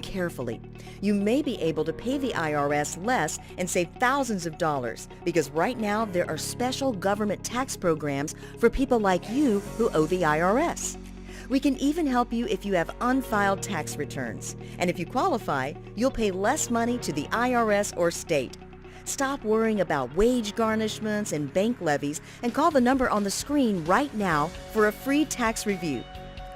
carefully. You may be able to pay the IRS less and save thousands of dollars because right now there are special government tax programs for people like you who owe the IRS. We can even help you if you have unfiled tax returns. And if you qualify, you'll pay less money to the IRS or state. Stop worrying about wage garnishments and bank levies and call the number on the screen right now for a free tax review.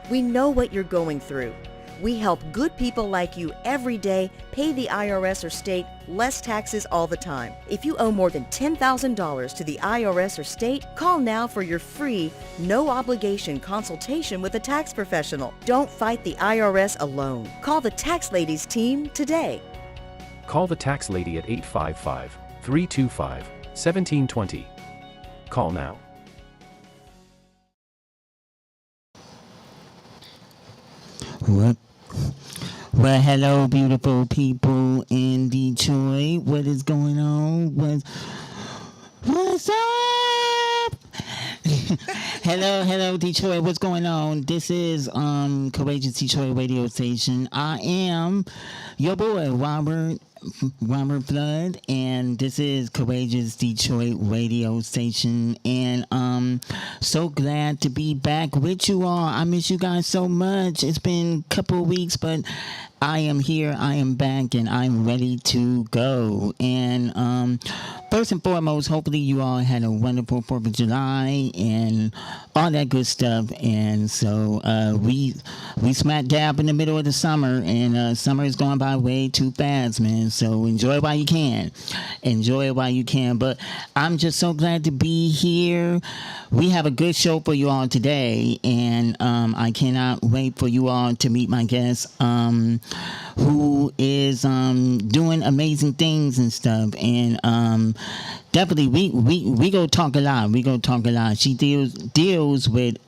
We know what you're going through. We help good people like you every day pay the IRS or state less taxes all the time. If you owe more than $10,000 to the IRS or state, call now for your free, no-obligation consultation with a tax professional. Don't fight the IRS alone. Call the Tax Ladies team today. Call the Tax Lady at 855-325-1720. Call now. What? Well, hello, beautiful people in Detroit. What is going on? What's up? hello, Detroit. What's going on? This is Courageous Detroit radio station. I am your boy, Robert Flood, and this is Courageous Detroit radio station, and so glad to be back with you all. I miss you guys so much. It's been a couple of weeks, but I am here, I am back, and I'm ready to go. And first and foremost, hopefully you all had a wonderful 4th of July and all that good stuff. And so we smack dab in the middle of the summer, and summer is going by way too fast, man. So enjoy it while you can. Enjoy it while you can. But I'm just so glad to be here. We have a good show for you all today, and I cannot wait for you all to meet my guest, who is doing amazing things and stuff. And definitely we go talk a lot. She deals with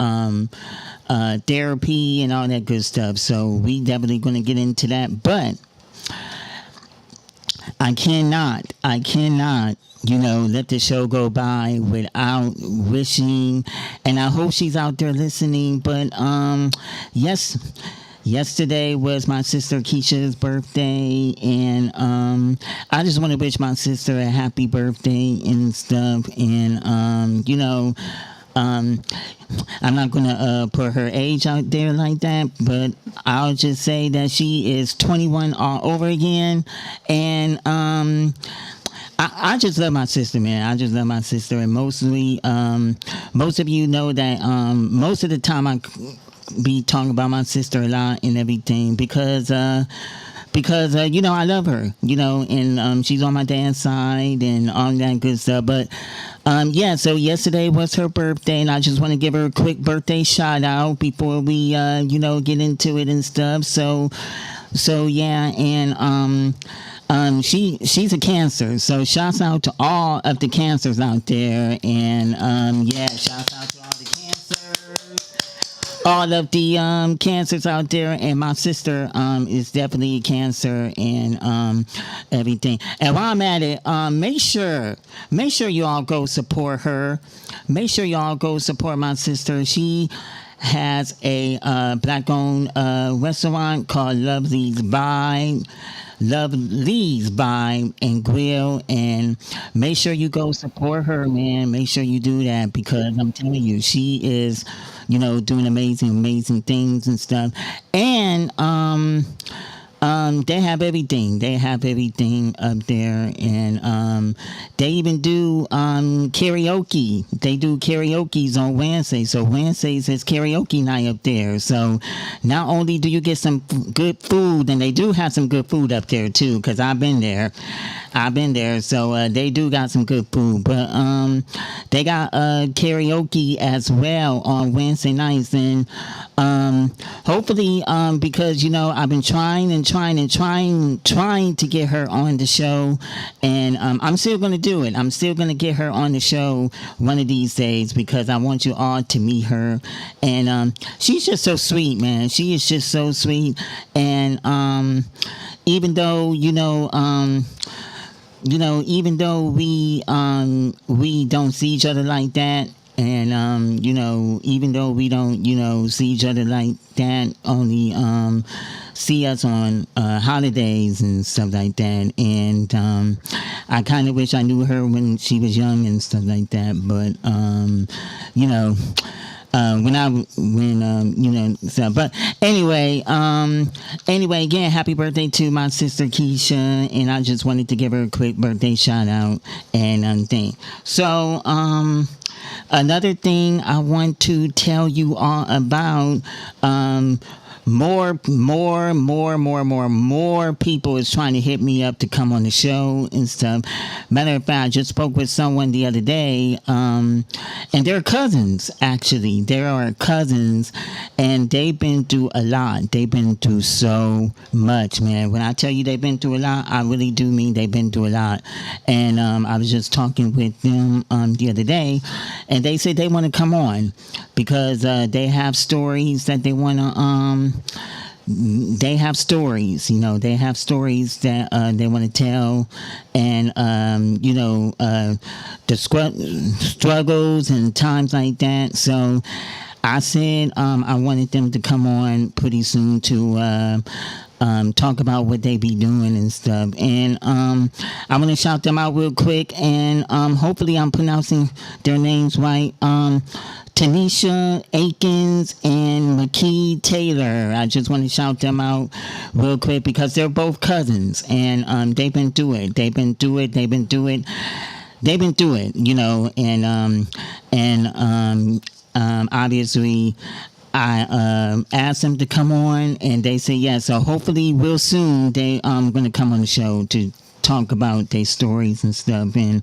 therapy and all that good stuff. So we definitely gonna get into that. But I cannot, let the show go by without wishing, and I hope she's out there listening, but yesterday was my sister Keisha's birthday, and I just want to wish my sister a happy birthday and stuff, and I'm not going to put her age out there like that, but I'll just say that she is 21 all over again. And I just love my sister, man. I just love my sister. And mostly, most of you know that most of the time I be talking about my sister a lot and everything because I love her, and she's on my dad's side and all that good stuff. But so yesterday was her birthday, and I just want to give her a quick birthday shout out before we get into it and stuff. So yeah, and she's a Cancer, so shouts out to all of the Cancers out there, and shouts out to all the Cancers. All of the Cancers out there, and my sister is definitely a Cancer, and everything. And while I'm at it, make sure you all go support her. Make sure y'all go support my sister. She has a black-owned restaurant called Lovely's By and Grill, and make sure you go support her, man. Make sure you do that, because I'm telling you, she is doing amazing things and stuff. And they have everything. They have everything up there, and they even do karaoke. They do karaoke's on Wednesday. So Wednesdays is karaoke night up there. So not only do you get some good food, and they do have some good food up there too, because I've been there. So they do got some good food, but they got karaoke as well on Wednesday nights, and hopefully because I've been trying to get her on the show, and I'm still going to do it. I'm still going to get her on the show one of these days, because I want you all to meet her, and she's just so sweet, man. She is just so sweet, and even though even though we don't see each other like that, and even though we don't see each other like that only see us on holidays and stuff like that. And I kind of wish I knew her when she was young and stuff like that. But you know. But anyway, again, happy birthday to my sister Keisha, and I just wanted to give her a quick birthday shout out and thing. So, another thing I want to tell you all about, more people is trying to hit me up to come on the show and stuff. Matter of fact, I just spoke with someone the other day, and they're cousins, actually. They are cousins, and they've been through a lot. They've been through so much, man. When I tell you they've been through a lot, I really do mean they've been through a lot. And I was just talking with them the other day, and they said they want to come on because they have stories that they want to they have stories, they have stories that they want to tell, and the struggles and times like that. So I said I wanted them to come on pretty soon to talk about what they be doing and stuff. And I want to shout them out real quick, and hopefully I'm pronouncing their names right. Tanisha Akins and McKee Taylor. I just want to shout them out real quick because they're both cousins, and they've been through it. And obviously I asked them to come on, and they say yes. So hopefully real soon they going to come on the show to talk about their stories and stuff. And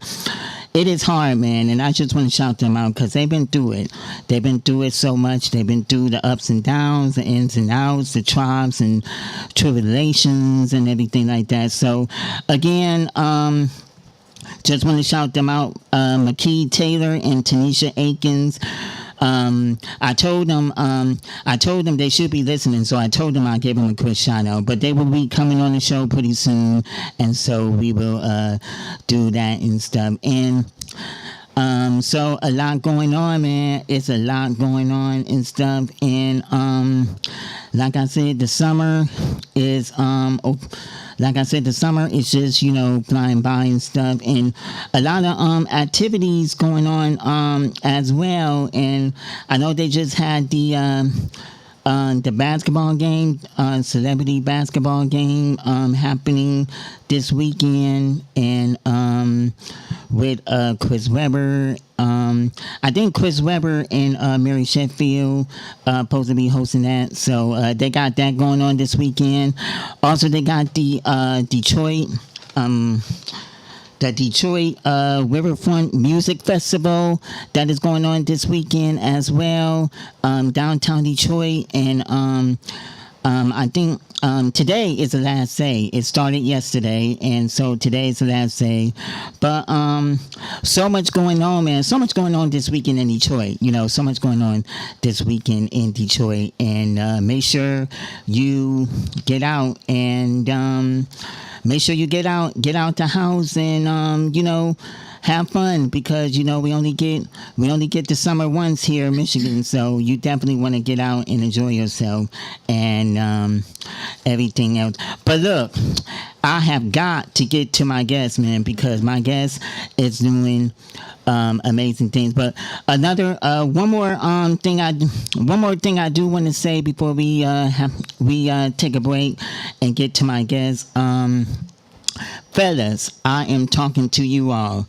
it is hard, man, and I just want to shout them out because they've been through it. They've been through it so much. They've been through the ups and downs, the ins and outs, the trials and tribulations and everything like that. So again, just want to shout them out, McKee Taylor and Tanisha Akins. I told them they should be listening, so I told them I'd give them a quick shout out, but they will be coming on the show pretty soon, and so we will do that and stuff. And so a lot going on, man. It's a lot going on and stuff. And like I said, the summer is just, flying by and stuff, and a lot of activities going on as well. And I know they just had the basketball game, celebrity basketball game happening this weekend, and with Chris Webber. I think Chris Webber and Mary Sheffield supposed to be hosting that. So they got that going on this weekend. Also, they got the Detroit Riverfront Music Festival that is going on this weekend as well, downtown Detroit. And I think today is the last day. It started yesterday, and so today is the last day. But so much going on, man. So much going on this weekend in Detroit. So much going on this weekend in Detroit. And make sure you get out and make sure you get out the house and have fun, because we only get the summer once here in Michigan. So you definitely want to get out and enjoy yourself and everything else. But look, I have got to get to my guest, man, because my guest is doing amazing things. But one more thing I do want to say before we take a break and get to my guest. Fellas, I am talking to you all.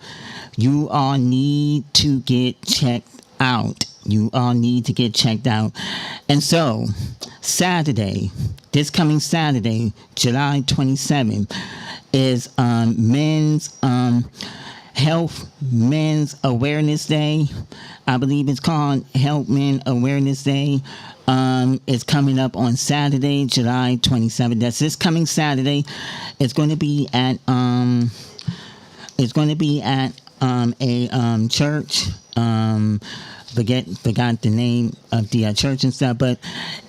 You all need to get checked out. And so, this coming Saturday, July 27th, is Men's Awareness Day. I believe it's called Health Men Awareness Day. It's coming up on Saturday, July 27th. That's this coming Saturday. It's going to be at a church. Forgot the name of the church and stuff, but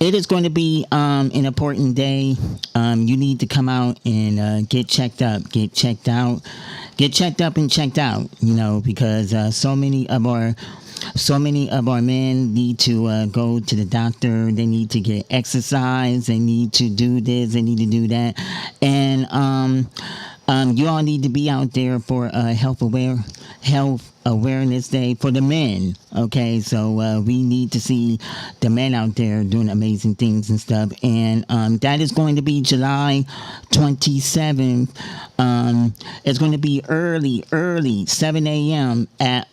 it is going to be an important day. You need to come out and get checked up and checked out, because so many of our So many of our men need to go to the doctor. They need to get exercise. They need to do this. They need to do that. And you all need to be out there for health awareness day for the men. Okay, so we need to see the men out there doing amazing things and stuff. And that is going to be July 27th. It's going to be early, 7 a.m. at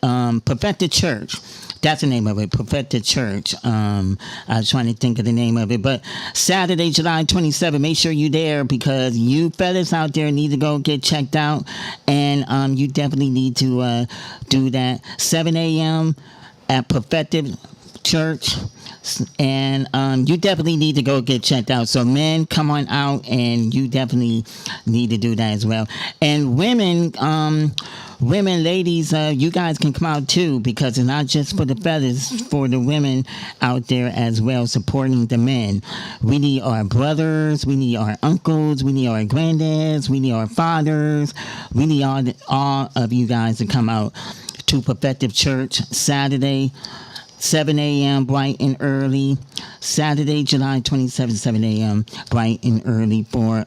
Perfected Church. That's the name of it, Perfected Church. I was trying to think of the name of it. But Saturday, July 27th, make sure you're there because you fellas out there need to go get checked out. And you definitely need to do that. 7 a.m. at Perfected Church. And you definitely need to go get checked out. So men, come on out, and you definitely need to do that as well. And women, ladies, you guys can come out too, because it's not just for the fellas, for the women out there as well, supporting the men. We need our brothers, we need our uncles, we need our granddads, we need our fathers. We need all of you guys to come out to Perfective Church Saturday, 7 a.m. bright and early. Saturday, July 27th, 7 a.m. bright and early for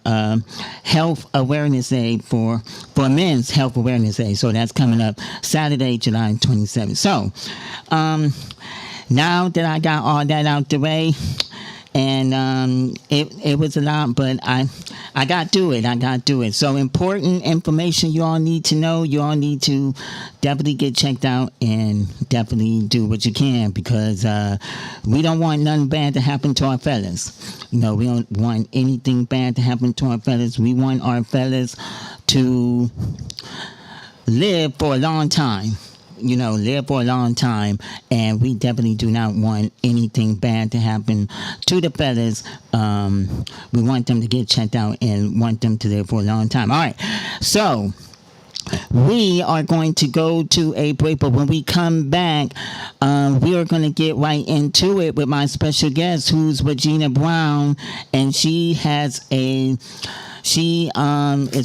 Health Awareness Day, for Men's Health Awareness Day. So that's coming up Saturday, July 27th. So now that I got all that out the way, and it was a lot, but I got through it. So important information you all need to know. You all need to definitely get checked out and definitely do what you can, because we don't want nothing bad to happen to our fellas. We don't want anything bad to happen to our fellas. We want our fellas to live for a long time. Live for a long time, and we definitely do not want anything bad to happen to the fellas. We want them to get checked out and want them to live for a long time. All right, so we are going to go to a break, but when we come back, we are going to get right into it with my special guest, who's Regina Brown, and she is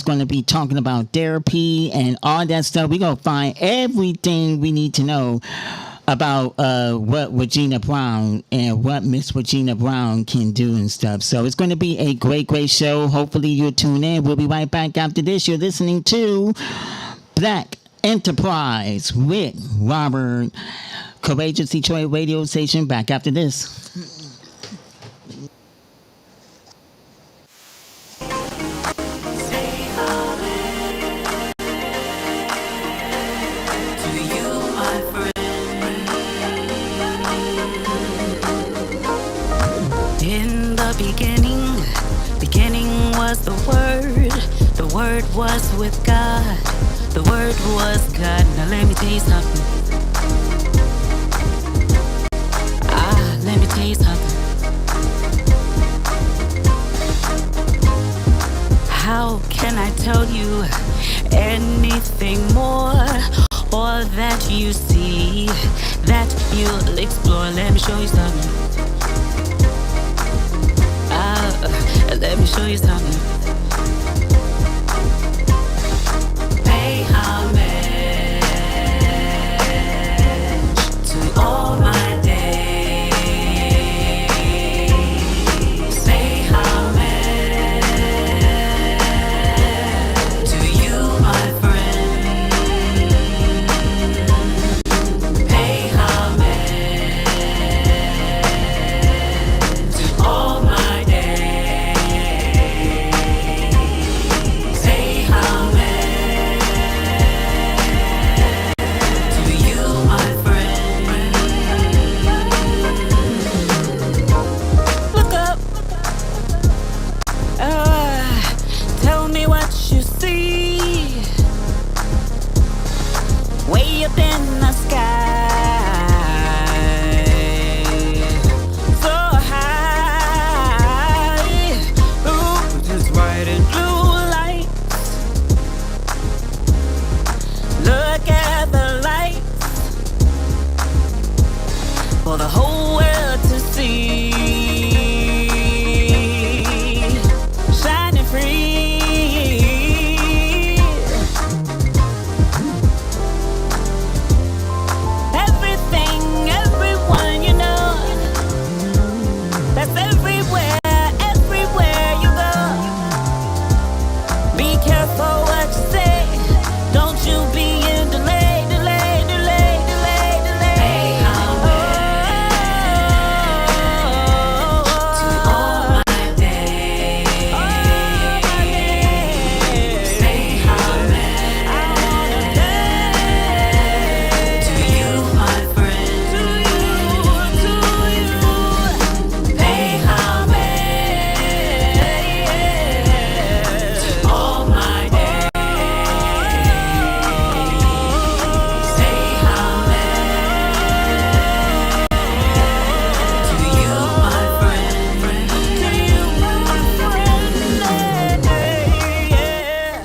going to be talking about therapy and all that stuff. We're going to find everything we need to know about what Regina Brown and what Miss Regina Brown can do and stuff. So it's going to be a great, great show. Hopefully you'll tune in. We'll be right back after this. You're listening to Black Enterprise with Robert, Courageous Detroit radio station. Back after this. Beginning was the Word was with God, the Word was God. Now let me tell you something. Let me tell you something. How can I tell you anything more, or that you see, that you'll explore? Let me show you something. Let me show you something. Pay homage to all my days. Pay homage to you, my friend. Pay homage to all my days. Be careful what you say. Don't you be in delay, delay, delay, delay, delay. Hey, how to all my days. Say how I wanna day to you, my friend. To you. Hey, how to all my days. Say how to you, my friend. To you, my friend. Yeah.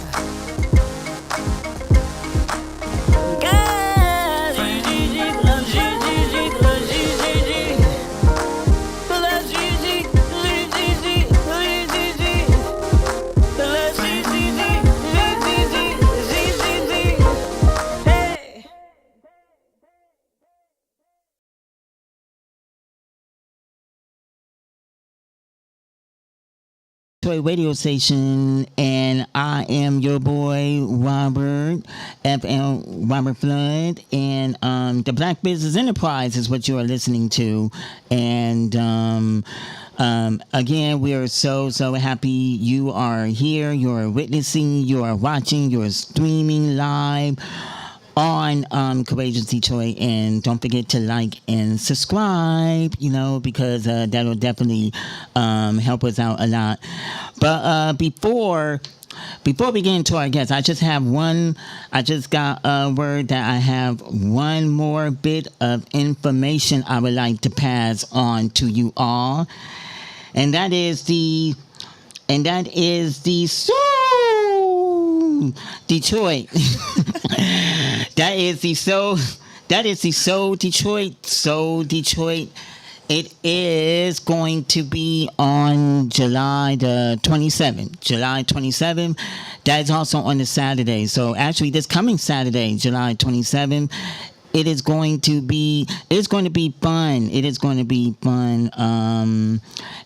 Toy radio station, and I am your boy Robert Robert Flood, and the Black Business Enterprise is what you are listening to, and again, we are so happy you are here, you are witnessing, you are watching, you are streaming live on Courageous Detroit, and don't forget to like and subscribe, because that'll definitely help us out a lot. But before we get into our guests, I just got a word that I have one more bit of information I would like to pass on to you all, and that is the Detroit. That is the Soul Detroit. It is going to be on July the 27th. July 27th. That is also on the Saturday. So actually, this coming Saturday, July 27th. It is going to be fun. It is going to be fun.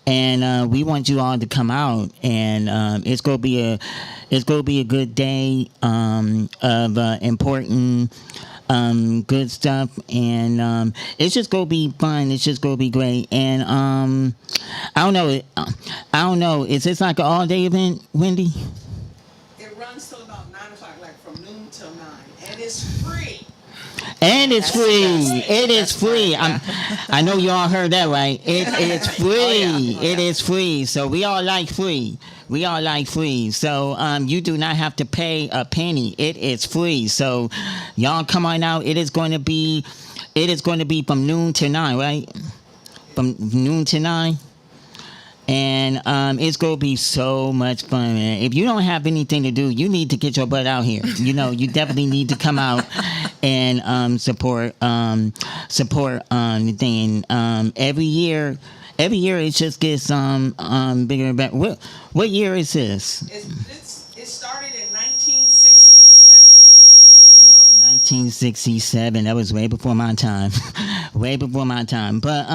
And we want you all to come out, and it's going to be a good day of important good stuff, and it's just going to be fun. It's just going to be great. And I don't know. Is this like an all day event, Wendy? It runs till about 9 o'clock, like from noon till 9, and it's free. And it's free. It is free. I know you all heard that right. It is free. Oh, yeah. It is free. So we all like free. So you do not have to pay a penny. It is free. So y'all come on out. It is going to be from noon to 9, right? From noon to 9. And it's going to be so much fun, man. If you don't have anything to do, you need to get your butt out here. You definitely need to come out and support the thing. Every year it just gets bigger and better. What year is this? It started in 1967. Whoa, 1967. That was way before my time. But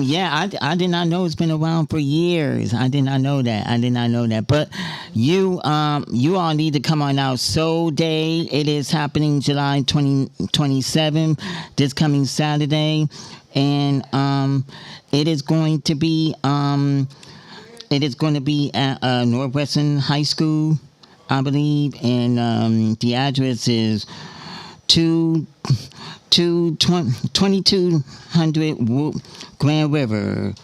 yeah, I did not know it's been around for years. I did not know that. But you all need to come on out. Soul Day. It is happening July 27th, this coming Saturday, and it is going to be at Northwestern High School, I believe, and the address is 2200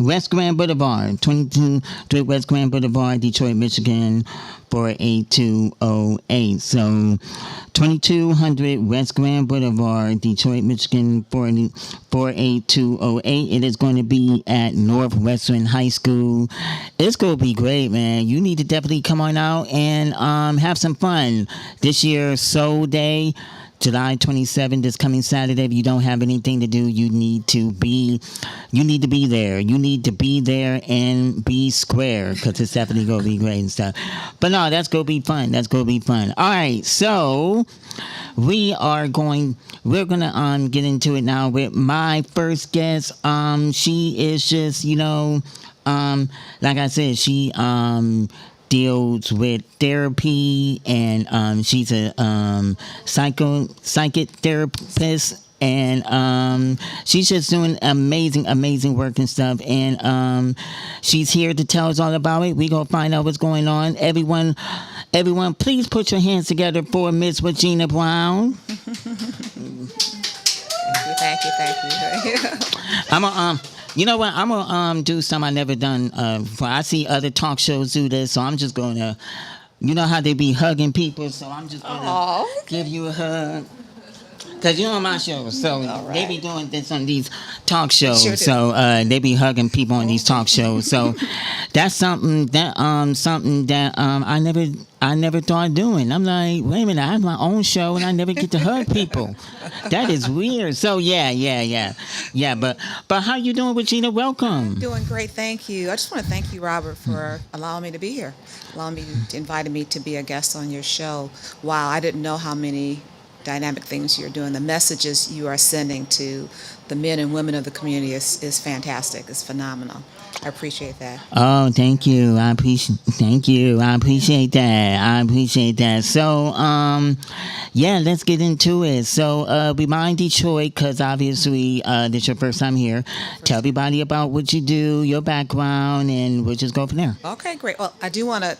West Grand Boulevard, 22 West Grand Boulevard, Detroit, Michigan, 48208. So 2200 West Grand Boulevard, Detroit, Michigan, 48208. It is going to be at Northwestern High School. It's going to be great, man. You need to definitely come on out and have some fun. This year's Soul Day, July 27th, this coming Saturday. If you don't have anything to do, you need to be there. You need to be there and be square, because it's definitely going to be great and stuff. But no, that's going to be fun. All right, so we're going to get into it now with my first guest. She is just, like I said, she deals with therapy, and she's a psychic therapist. And she's just doing amazing work and stuff. And she's here to tell us all about it. We gonna find out what's going on. Everyone, please put your hands together for Miss Regina Brown. Thank you. I'm a You know what? I'm gonna do something I never done before. I see other talk shows do this, so I'm just gonna. You know how they be hugging people, so I'm just gonna give you a hug. Cause you know my show, so they be doing this on these talk shows. Sure do. So they be hugging people on these talk shows. So that's something that I never thought of doing. I'm like, wait a minute, I have my own show and I never get to hug people. That is weird. So yeah. But how you doing, Regina? Welcome. Doing great, thank you. I just want to thank you, Robert, for allowing me to be here, inviting me to be a guest on your show. Wow, I didn't know how many dynamic things you're doing. The messages you are sending to the men and women of the community is fantastic. It's phenomenal. I appreciate that. Oh, thank you. I appreciate that. So, yeah, let's get into it. So, we mind Detroit, because obviously this is your first time here. Tell everybody about what you do, your background, and we'll just go from there. Okay, great. Well, I do want to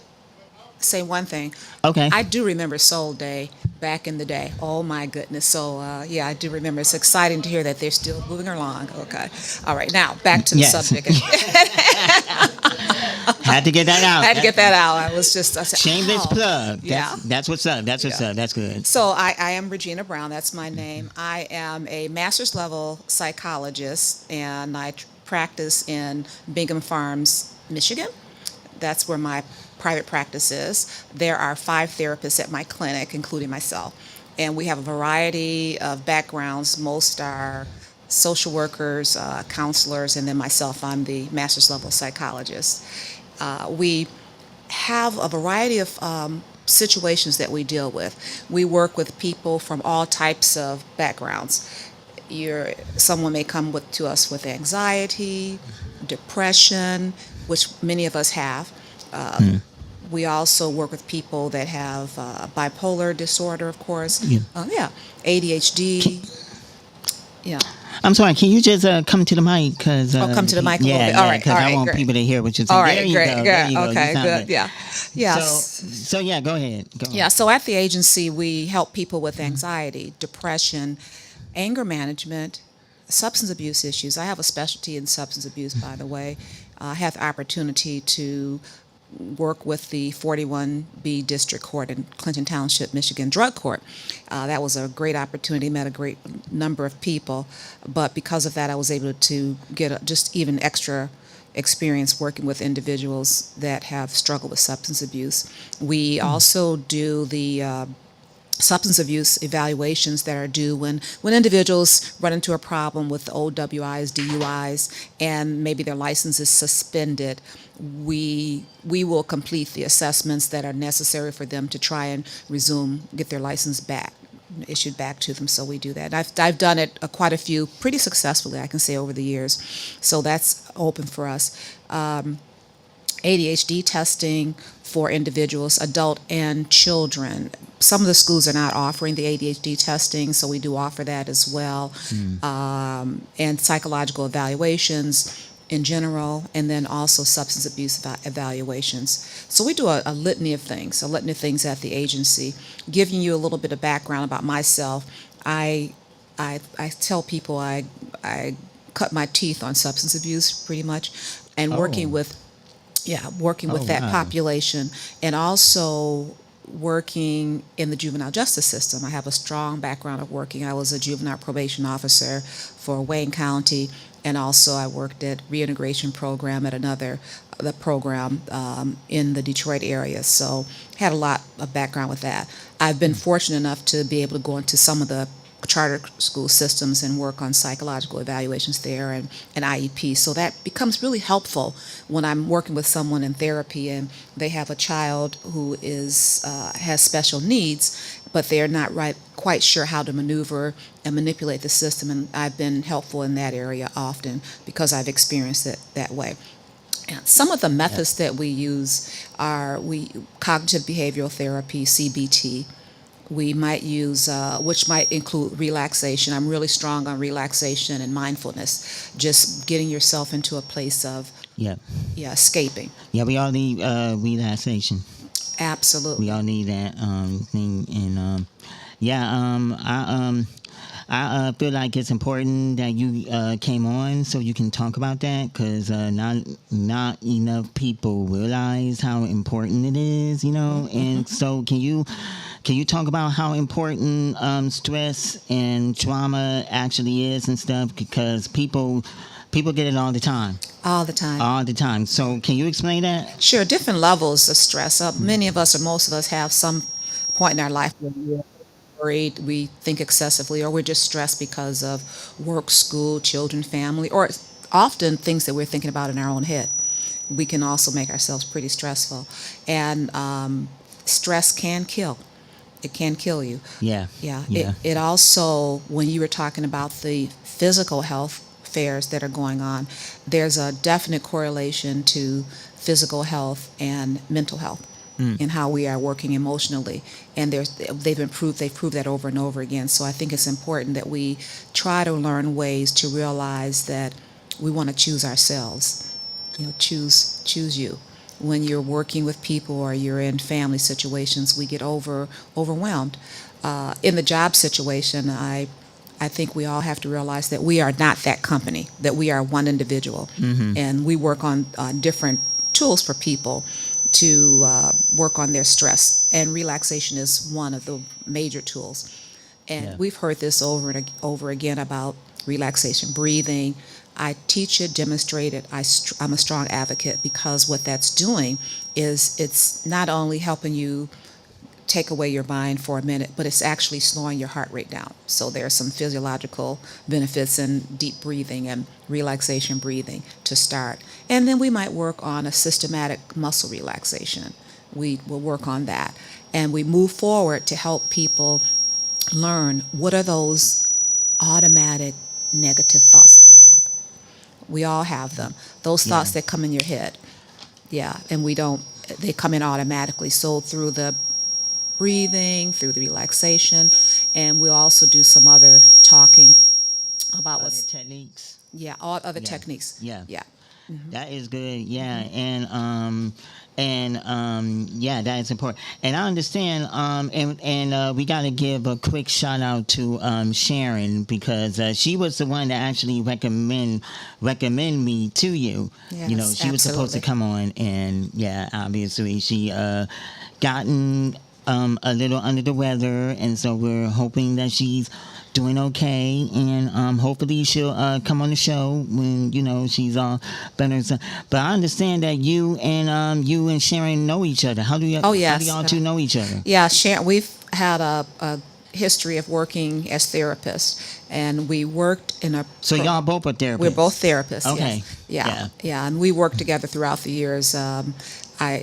say one thing. Okay. I do remember Soul Day back in the day. Oh my goodness. So yeah, I do remember. It's exciting to hear that they're still moving along. Okay. All right. Now back to the subject. Had to get that out. I said, shameless plug. Yeah. That's what's up. That's good. So I am Regina Brown. That's my name. I am a master's level psychologist, and I practice in Bingham Farms, Michigan. That's where my private practice is. There are 5 therapists at my clinic, including myself. And we have a variety of backgrounds. Most are social workers, counselors, and then myself, I'm the master's level psychologist. We have a variety of situations that we deal with. We work with people from all types of backgrounds. Someone may come to us with anxiety, depression, which many of us have. We also work with people that have bipolar disorder, of course. ADHD. Yeah. I'm sorry. Can you just come to the mic? Come to the mic a little bit. All right. Because I want great. people to hear what you're saying. All right, there you great. go. Good. There you go. Okay, good. Good. Yeah. Yeah. So yeah, go ahead. Yeah. So at the agency, we help people with anxiety, depression, anger management, substance abuse issues. I have a specialty in substance abuse, by the way. I have the opportunity to work with the 41B District Court in Clinton Township, Michigan Drug Court. That was a great opportunity, met a great number of people, but because of that I was able to get just even extra experience working with individuals that have struggled with substance abuse. We also do the substance abuse evaluations that are due when individuals run into a problem with OWIs, DUIs, and maybe their license is suspended. We will complete the assessments that are necessary for them to try and get their license back, issued back to them. So we do that. I've done it quite a few pretty successfully, I can say, over the years. So that's open for us. ADHD testing for individuals, adult and children. Some of the schools are not offering the ADHD testing, so we do offer that as well. And psychological evaluations in general, and then also substance abuse evaluations. So we do a litany of things at the agency. Giving you a little bit of background about myself, I tell people I cut my teeth on substance abuse pretty much, and working with that population, and also working in the juvenile justice system. I have a strong background of working. I was a juvenile probation officer for Wayne County, and also I worked at reintegration program at the program in the Detroit area. So had a lot of background with that. I've been fortunate enough to be able to go into some of the charter school systems and work on psychological evaluations there and IEP. So that becomes really helpful when I'm working with someone in therapy and they have a child who has special needs, but they're not quite sure how to maneuver and manipulate the system. And I've been helpful in that area often because I've experienced it that way. And some of the methods that we use are cognitive behavioral therapy, CBT. We might use, which might include relaxation. I'm really strong on relaxation and mindfulness, just getting yourself into a place of Yeah. escaping. Yeah, we all need relaxation. Absolutely. We all need that thing, and I feel like it's important that you came on so you can talk about that, because not enough people realize how important it is, And so, can you talk about how important stress and trauma actually is and stuff? Because people get it all the time. All the time. All the time. So, can you explain that? Sure, different levels of stress. Many of us, or most of us, have some point in our life where we're worried, we think excessively, or we're just stressed because of work, school, children, family, or often things that we're thinking about in our own head. We can also make ourselves pretty stressful. And stress can kill. It can kill you. Yeah. Yeah. Yeah. It also, when you were talking about the physical health affairs that are going on, there's a definite correlation to physical health and mental health and how we are working emotionally. And they've proved that over and over again. So I think it's important that we try to learn ways to realize that we want to choose ourselves. Choose you. When you're working with people or you're in family situations, we get overwhelmed. In the job situation, I think we all have to realize that we are not that company, that we are one individual. And we work on different tools for people to work on their stress. And relaxation is one of the major tools. And we've heard this over and over again about relaxation, breathing. I teach it, demonstrate it. I'm a strong advocate, because what that's doing is it's not only helping you take away your mind for a minute, but it's actually slowing your heart rate down. So there are some physiological benefits in deep breathing and relaxation breathing to start. And then we might work on a systematic muscle relaxation. We will work on that. And we move forward to help people learn what are those automatic negative thoughts that we have. We all have them. Those thoughts that come in your head. Yeah, and they come in automatically. So through the breathing, through the relaxation, and we'll also do some other talking about Other techniques. all other techniques. Yeah. Yeah. That is good. Yeah, yeah, that is important. And I understand. And we got to give a quick shout out to Sharon, because she was the one that actually recommend me to you. Yes, She was supposed to absolutely. come on, and obviously she gotten a little under the weather, and so we're hoping that she's doing okay, and hopefully she'll come on the show when she's all better. But I understand that you and Sharon know each other. How do you? Oh, yes. How do y'all two know each other? Yeah, we've had a history of working as therapists, and we worked in a. So y'all both are therapists. We're both therapists. Okay. Yes. Yeah, and we worked together throughout the years.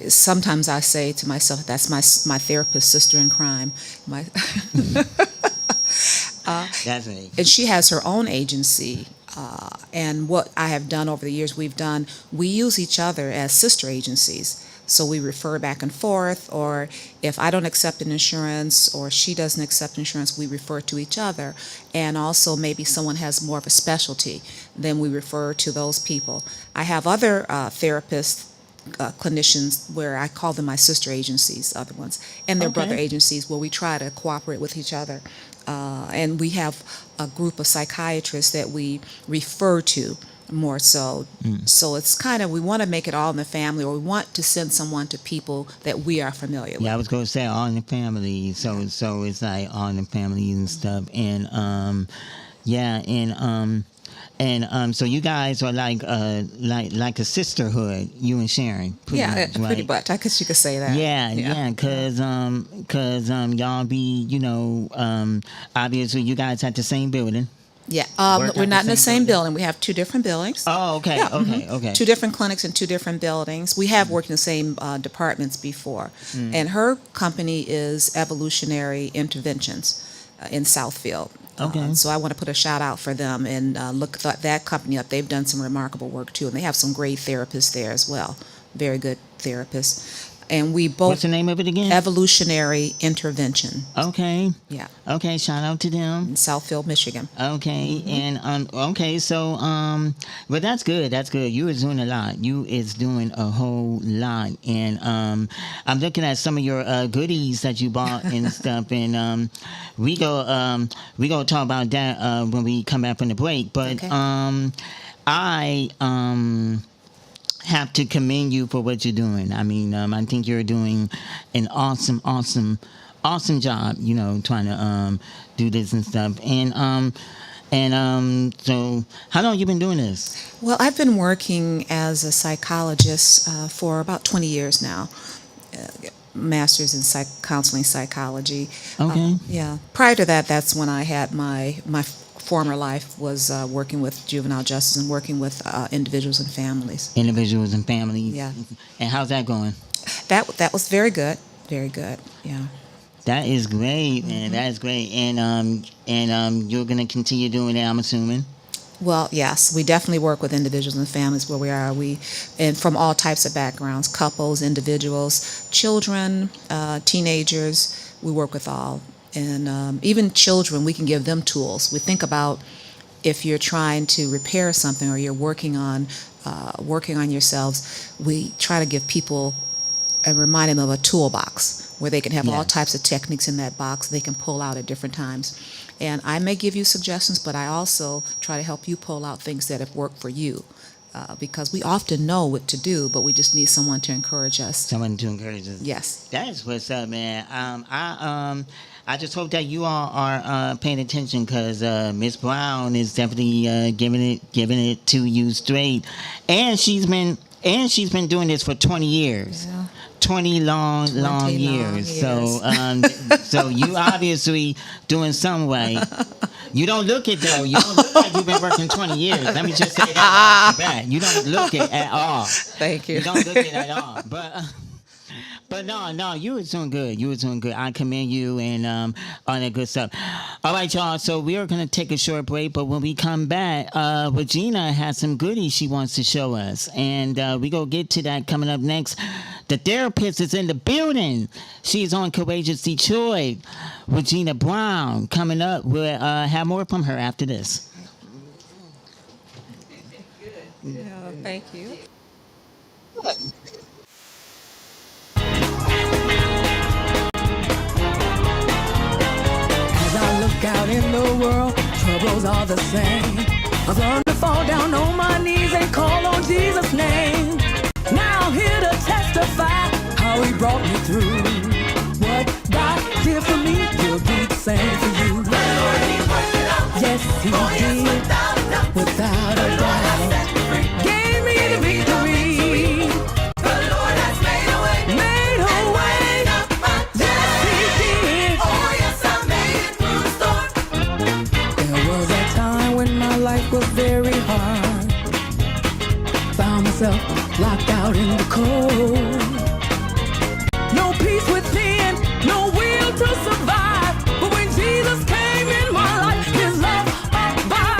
Sometimes I say to myself, that's my therapist sister in crime. That's me. And she has her own agency. And what I have done over the years, we use each other as sister agencies. So we refer back and forth, or if I don't accept an insurance or she doesn't accept insurance, we refer to each other. And also maybe someone has more of a specialty, then we refer to those people. I have other therapists, clinicians, where I call them my sister agencies, other ones, and their brother agencies, where we try to cooperate with each other. And we have a group of psychiatrists that we refer to more so. So it's kind of, we want to make it all in the family, or we want to send someone to people that we are familiar with. Yeah, I was going to say all in the family. So it's like all in the family and stuff. And so you guys are like a sisterhood, you and Sharon. Pretty much, right? Pretty much. I guess you could say that. Yeah, because y'all be, obviously you guys had the same building. Yeah, Work we're at not in the the same same building. We have two different buildings. Oh, okay, Yeah, okay. Two different clinics in two different buildings. We have worked in the same departments before. And her company is Evolutionary Interventions in Southfield. Okay. So I want to put a shout out for them and look that company up. They've done some remarkable work too, and they have some great therapists there as well. Very good therapists. And we both. What's the name of it again? Evolutionary Intervention. Okay. Yeah. Okay, shout out to them. In Southfield, Michigan. Okay, and okay, so but that's good. That's good. You is doing a lot. You is doing a whole lot, and I'm looking at some of your goodies that you bought and stuff, and we go talk about that when we come back from the break. But Okay. I have to commend you for what you're doing. I mean, I think you're doing an awesome job, you know, trying to do this and stuff. And so how long you been doing this? Well, I've been working as a psychologist for about 20 years now. Master's in counseling psychology. Okay. Yeah. Prior to that, that's when I had my former life was working with juvenile justice and working with individuals and families. Individuals and families. Yeah. And how's that going? That was very good. Very good. Yeah. That is great, man. That is great. And you're gonna continue doing that, I'm assuming. Well, yes, we definitely work with individuals and families where we are. And from all types of backgrounds, couples, individuals, children, teenagers. We work with all. And even children, we can give them tools. We think about if you're trying to repair something or you're working on yourselves, we try to give people and remind them of a toolbox where they can have all types of techniques in that box they can pull out at different times. And I may give you suggestions, but I also try to help you pull out things that have worked for you. Because we often know what to do, but we just need someone to encourage us. Someone to encourage us. Yes. That's what's up, man. I just hope that you all are paying attention, because Miss Brown is definitely giving it to you straight, and she's been doing this for 20 years. Yeah. 20 long years. So so you obviously doing some way. You don't look it though. You don't look like you've been working 20 years. Let me just say that. You don't look it at all. Thank you. You don't look it at all. But no, you was doing good. You was doing good. I commend you and all that good stuff. All right, y'all. So we are gonna take a short break, but when we come back, Regina has some goodies she wants to show us, and we gonna get to that coming up next. The therapist is in the building. She's on Courageous Detroit. Regina Brown coming up. We'll have more from her after this. Yeah, thank you. As I look out in the world, troubles are the same. I've learned to fall down on my knees and call on Jesus' name. Now I'm here to testify how he brought me through. What God did for me, he'll do the same for you. Yes, he did, without a doubt. Gave me the victory. The Lord has made a way. Made a way. Yes, he did. Oh, yes, I made it through the storm. There was a time when my life was very hard. Found myself locked out in the cold. No peace within, no will to survive. But when Jesus came in my life, his love abided.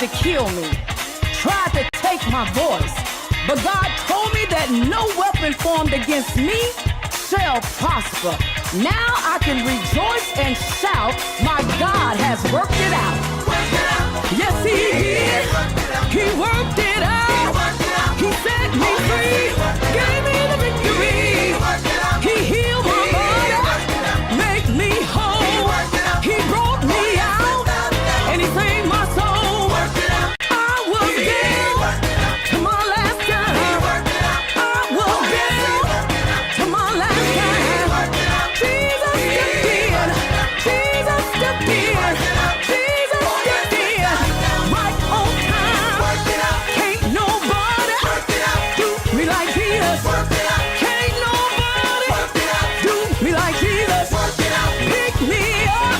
to kill me, tried to take my voice. But God told me that no weapon formed against me shall prosper. Now I can rejoice and shout, my God has worked it out. Yes, he did. He worked it out. He set me free, gave me the victory. He healed my body, make me whole. He brought me out, and he saved my soul. I was down to my last time. I was down to my last time. Jesus stepped in. Jesus stepped in. Jesus stepped in. Right on time. Can't nobody do me like Jesus. Can't nobody do me like Jesus. Pick me up,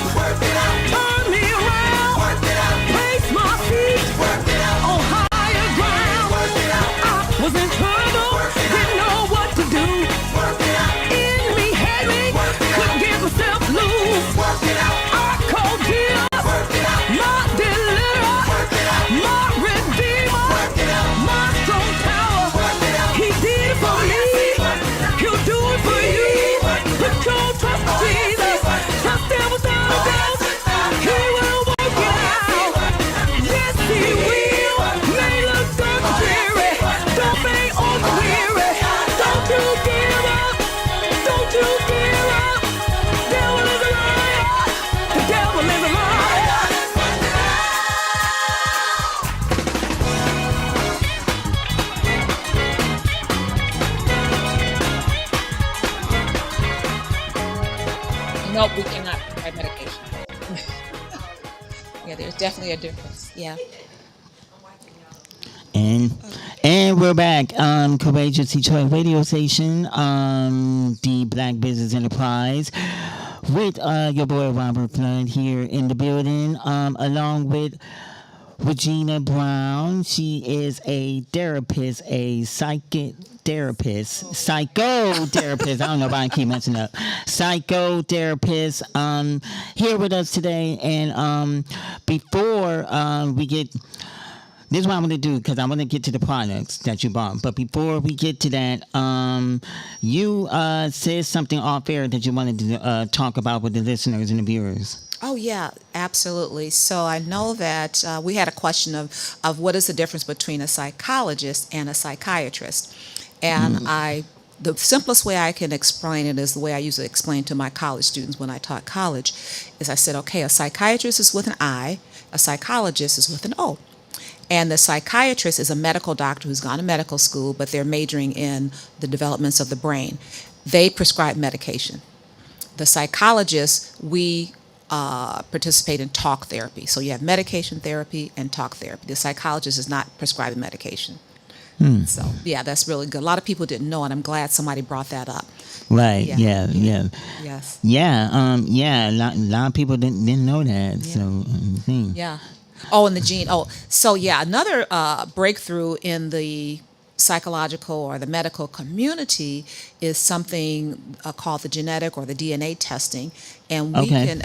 turn me around, place my feet on higher ground. I was in trouble, didn't know what to do. Enemy had me, couldn't get myself loose. I called Jesus, my deliverer, my redeemer, my strong tower. He did it for me, he'll do it for you. Put your trust in Jesus, trust him without a doubt. He will work it out. Yes, he will. May look dark and dreary. Don't faint or be weary. Don't you give up. Don't you give up. Devil is a liar. The devil is a liar. Nope, we cannot provide medication. Yeah, there's definitely a difference. Yeah. And we're back. Courageous Detroit radio station, the Black Business Enterprise, with your boy Robert Flood here in the building, along with Regina Brown. She is a therapist, a psychotherapist. I don't know why I keep messing up. Psychotherapist, here with us today. And before we get, this is what I'm going to do because I want to get to the products that you bought. But before we get to that, you said something off air that you wanted to talk about with the listeners and the viewers. Oh, yeah, absolutely. So I know that we had a question of what is the difference between a psychologist and a psychiatrist. And the simplest way I can explain it is the way I usually explain to my college students when I taught college, is I said, okay, a psychiatrist is with an I, a psychologist is with an O. And the psychiatrist is a medical doctor who's gone to medical school, but they're majoring in the developments of the brain. They prescribe medication. The psychologist, we participate in talk therapy. So you have medication therapy and talk therapy. The psychologist is not prescribing medication. So, yeah, that's really good. A lot of people didn't know, and I'm glad somebody brought that up. Right. Yeah. Yes. Yeah. A lot of people didn't know that. Yeah. So. Yeah. Oh, and the gene. Oh, so yeah, another breakthrough in the psychological or the medical community is something called the genetic or the DNA testing, and we can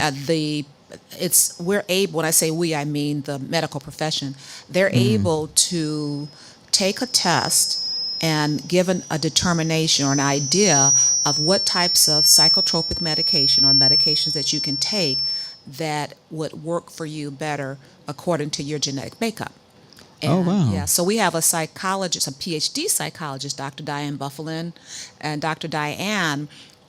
we're able. When I say we, I mean the medical profession. They're able to take a test and give a determination or an idea of what types of psychotropic medication or medications that you can take that would work for you better according to your genetic makeup. And, wow. Yeah, so we have a psychologist, a PhD psychologist, Dr. Diane Buffalin, and Dr. Diane,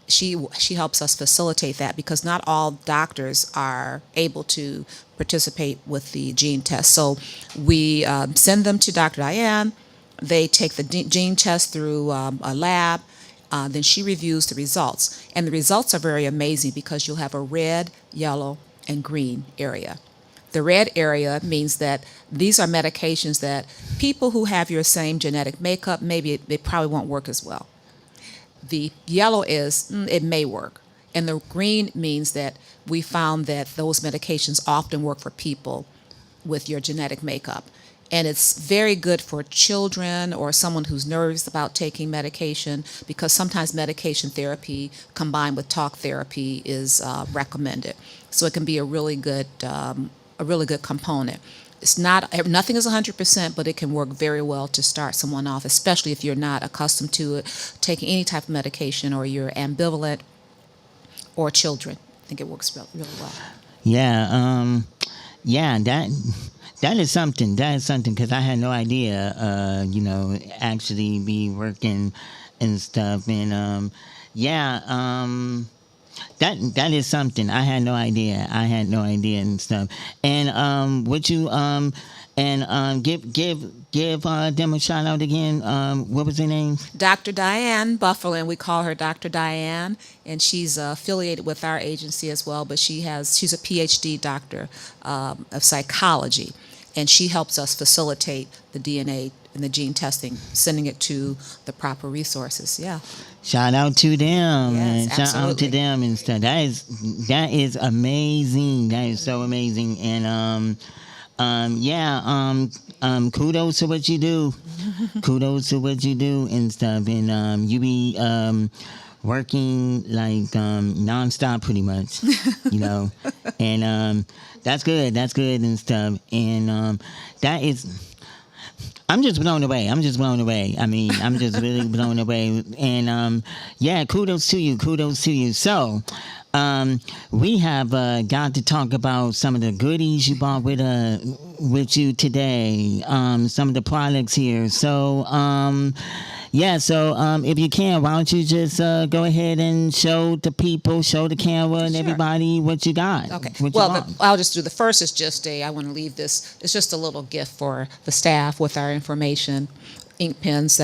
she helps us facilitate that because not all doctors are able to participate with the gene test. So we send them to Dr. Diane. They take the gene test through a lab. Then she reviews the results. And the results are very amazing because you'll have a red, yellow, and green area. The red area means that these are medications that people who have your same genetic makeup, maybe it probably won't work as well. The yellow is, it may work. And the green means that we found that those medications often work for people with your genetic makeup. And it's very good for children or someone who's nervous about taking medication because sometimes medication therapy combined with talk therapy is recommended. So it can be a really good component. It's not, nothing is 100%, but it can work very well to start someone off, especially if you're not accustomed to it, taking any type of medication, or you're ambivalent, or children. I think it works really well. Yeah, yeah, that is something. That is something because I had no idea. Actually be working and stuff, and that is something. I had no idea. And stuff. And would you give them a shout out again? What was her name? Dr. Diane Buffalo, we call her Dr. Diane, and she's affiliated with our agency as well. But she's a PhD doctor of psychology, and she helps us facilitate the DNA and the gene testing, sending it to the proper resources. Yeah. Shout out to them. Yes, and shout out to absolutely. them and stuff. That is amazing. That is so amazing. And kudos to what you do. Kudos to what you do and stuff. And you be working like nonstop pretty much. And that's good and stuff. And that is, I'm just blown away. I mean, I'm just really blown away. And kudos to you. So we have got to talk about some of the goodies you bought with you today. Some of the products here. So if you can, why don't you just go ahead and show the people, show the camera and Sure. everybody what you got. Okay. What you Well, bought. I'll just do the first is just I want to leave this. It's just a little gift for the staff with our information, ink pens.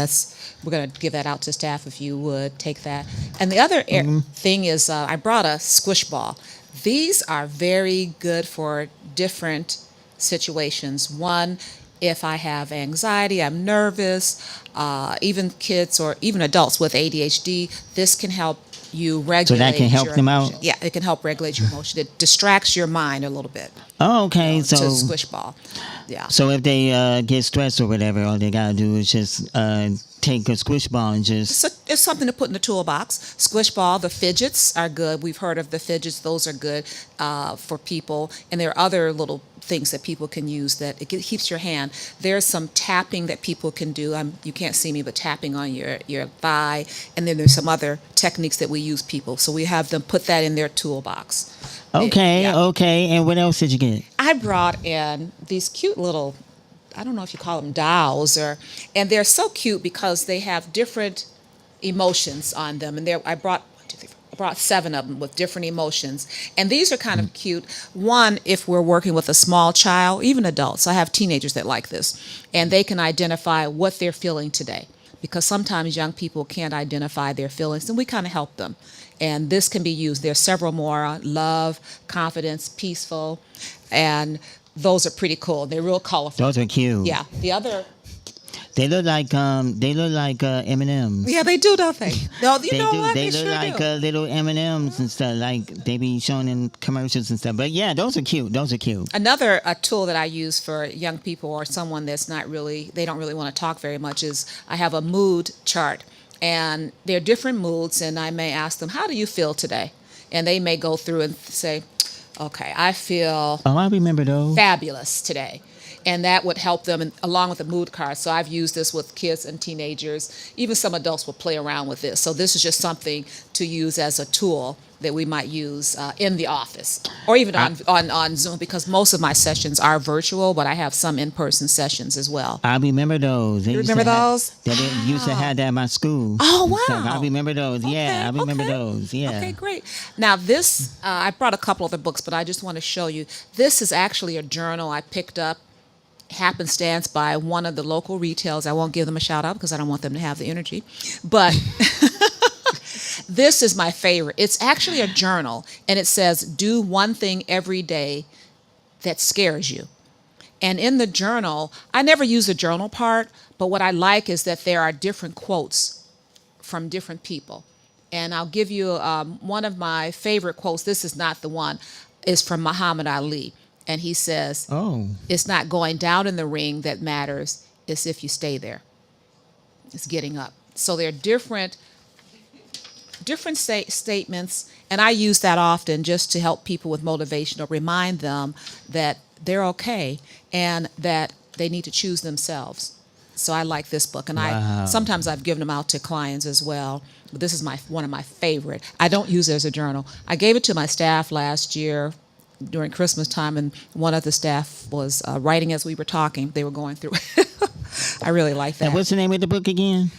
We're going to give that out to staff if you would take that. And the other thing is I brought a squish ball. These are very good for different situations. One, if I have anxiety, I'm nervous, even kids or even adults with ADHD, this can help you regulate. So that can help your them out? emotion. Yeah, it can help regulate your emotion. It distracts your mind a little bit. Oh, okay. To So squish ball. Yeah. So if they get stressed or whatever, all they gotta do is just take a squish ball and just. So it's something to put in the toolbox. Squish ball, the fidgets are good. We've heard of the fidgets; those are good for people. And there are other little things that people can use that it keeps your hand. There's some tapping that people can do. You can't see me, but tapping on your thigh. And then there's some other techniques that we use people. So we have them put that in their toolbox. Okay, Yeah. okay. And what else did you get? I brought in these cute little, I don't know if you call them dolls, and they're so cute because they have different emotions on them. And I brought 7 of them with different emotions. And these are kind of cute. One, if we're working with a small child, even adults. I have teenagers that like this. And they can identify what they're feeling today. Because sometimes young people can't identify their feelings, and we kind of help them. And this can be used. There's several more: love, confidence, peaceful, and those are pretty cool. They're real colorful. Those are cute. Yeah. The other. They look like M&Ms. Yeah, they do, don't they? No, you They know do. what? They They look sure like do. little M&Ms and stuff. Like they be showing in commercials and stuff. But yeah, those are cute. Another tool that I use for young people or someone that's they don't really want to talk very much is I have a mood chart. And there are different moods, and I may ask them, how do you feel today? And they may go through and say, okay, I feel Oh, I remember those. fabulous today. And that would help them along with the mood card. So I've used this with kids and teenagers. Even some adults will play around with this. So this is just something to use as a tool that we might use in the office or even on Zoom, because most of my sessions are virtual, but I have some in-person sessions as well. I remember those. You remember those? They used to have that at my school. Oh, and wow. stuff. I remember those. Yeah, I remember okay. those. Yeah. Okay, great. Now this, I brought a couple other books, but I just want to show you. This is actually a journal I picked up happenstance by one of the local retailers. I won't give them a shout out because I don't want them to have the energy. But this is my favorite. It's actually a journal, and it says, do one thing every day that scares you. And in the journal, I never use the journal part, but what I like is that there are different quotes from different people. And I'll give you one of my favorite quotes. This is not the one. Is from Muhammad Ali. And he says, Oh. it's not going down in the ring that matters. It's if you stay there. It's getting up. So there are different different statements, and I use that often just to help people with motivation or remind them that they're okay and that they need to choose themselves. So I like this book, and sometimes I've given them out to clients as well. But this is one of my favorite. I don't use it as a journal. I gave it to my staff last year during Christmas time, and one of the staff was writing as we were talking. They were going through it. I really like that. And what's the name of the book again?